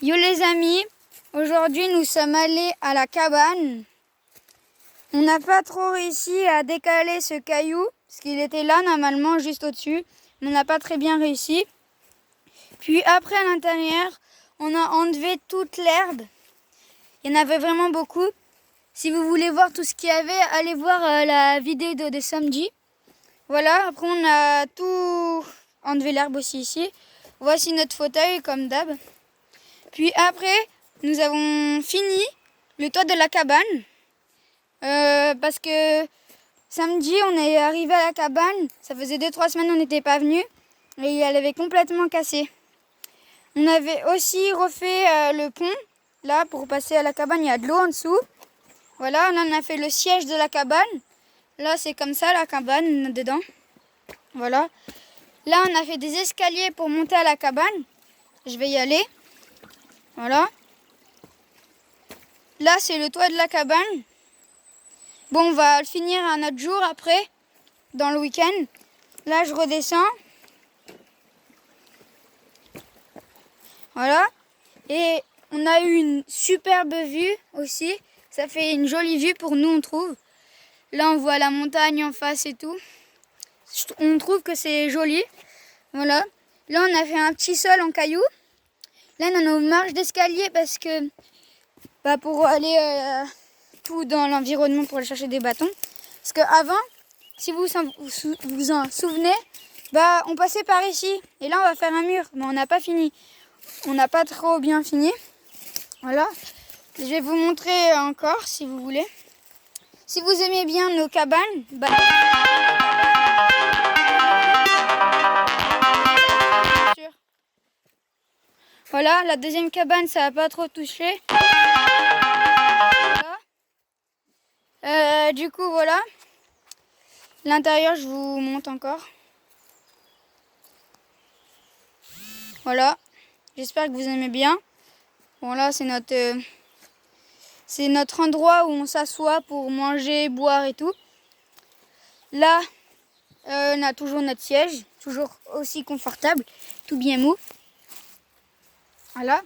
Yo les amis, aujourd'hui nous sommes allés à la cabane. On n'a pas trop réussi à décaler ce caillou, parce qu'il était là normalement juste au-dessus. Mais on n'a pas très bien réussi. Puis après à l'intérieur, on a enlevé toute l'herbe. Il y en avait vraiment beaucoup. Si vous voulez voir tout ce qu'il y avait, allez voir la vidéo de samedi. Voilà, après on a tout enlevé l'herbe aussi ici. Voici notre fauteuil comme d'hab. Puis après, nous avons fini le toit de la cabane. Parce que samedi, on est arrivé à la cabane. Ça faisait 2-3 semaines qu'on n'était pas venu. Et elle avait complètement cassé. On avait aussi refait le pont. Là, pour passer à la cabane, il y a de l'eau en dessous. Voilà, on a fait le siège de la cabane. Là, c'est comme ça, la cabane, dedans. Voilà. Là, on a fait des escaliers pour monter à la cabane. Je vais y aller. Voilà. Là, c'est le toit de la cabane. Bon, on va le finir un autre jour après, dans le week-end. Là, je redescends. Voilà. Et on a eu une superbe vue aussi. Ça fait une jolie vue pour nous, on trouve. Là, on voit la montagne en face et tout. On trouve que c'est joli. Voilà. Là, on a fait un petit sol en cailloux. Là, on a nos marches d'escalier parce que pour aller tout dans l'environnement pour aller chercher des bâtons. Parce qu'avant, si vous vous en souvenez, on passait par ici. Et là, on va faire un mur. Mais on n'a pas fini. On n'a pas trop bien fini. Voilà. Je vais vous montrer encore si vous voulez. Si vous aimez bien nos cabanes, voilà, la deuxième cabane, ça n'a pas trop touché. Voilà. Du coup, voilà. L'intérieur, je vous montre encore. Voilà. J'espère que vous aimez bien. Bon, là, c'est notre endroit où on s'assoit pour manger, boire et tout. Là, on a toujours notre siège, toujours aussi confortable, tout bien mou. Voilà.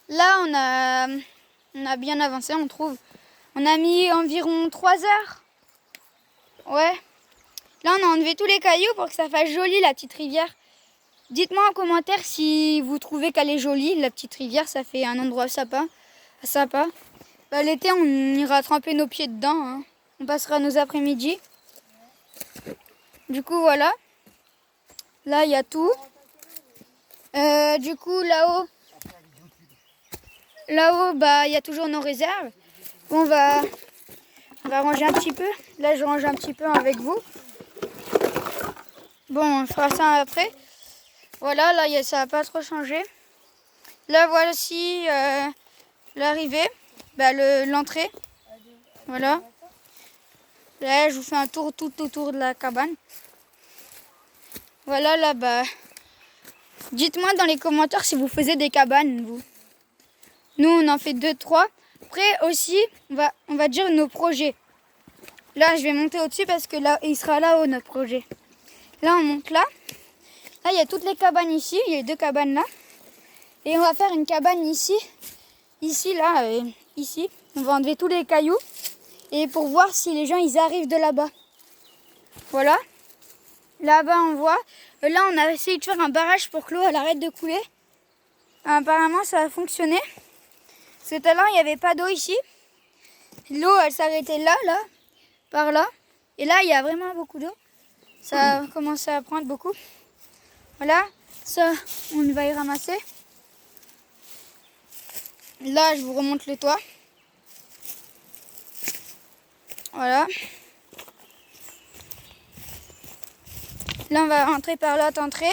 Là, on a bien avancé, on trouve. On a mis environ 3 heures. Ouais. Là, on a enlevé tous les cailloux pour que ça fasse joli, la petite rivière. Dites-moi en commentaire si vous trouvez qu'elle est jolie, la petite rivière. Ça fait un endroit sympa. L'été, on ira tremper nos pieds dedans. Hein. On passera nos après-midi. Du coup, voilà. Là, il y a tout. Du coup, là-haut, il y a toujours nos réserves. On va ranger un petit peu. Là, je range un petit peu avec vous. Bon, on fera ça après. Voilà, là, ça n'a pas trop changé. Là, voici l'arrivée, l'entrée. Voilà. Là, je vous fais un tour tout autour de la cabane. Voilà, là, dites-moi dans les commentaires si vous faisiez des cabanes, vous. Nous, on en fait 2-3. Après aussi, on va dire nos projets. Là, je vais monter au-dessus parce que là, il sera là-haut, notre projet. Là, on monte là. Là, il y a toutes les cabanes ici. Il y a 2 cabanes là. Et on va faire une cabane ici. Ici, là, ici. On va enlever tous les cailloux. Et pour voir si les gens, ils arrivent de là-bas. Voilà. Là-bas, on voit. Là, on a essayé de faire un barrage pour que l'eau, elle arrête de couler. Apparemment, ça a fonctionné. Parce que tout à l'heure, il n'y avait pas d'eau ici. L'eau, elle s'arrêtait là, par là. Et là, il y a vraiment beaucoup d'eau. Ça a commencé à prendre beaucoup. Voilà, ça, on va y ramasser. Là, je vous remonte le toit. Voilà. Là, on va rentrer par l'autre entrée.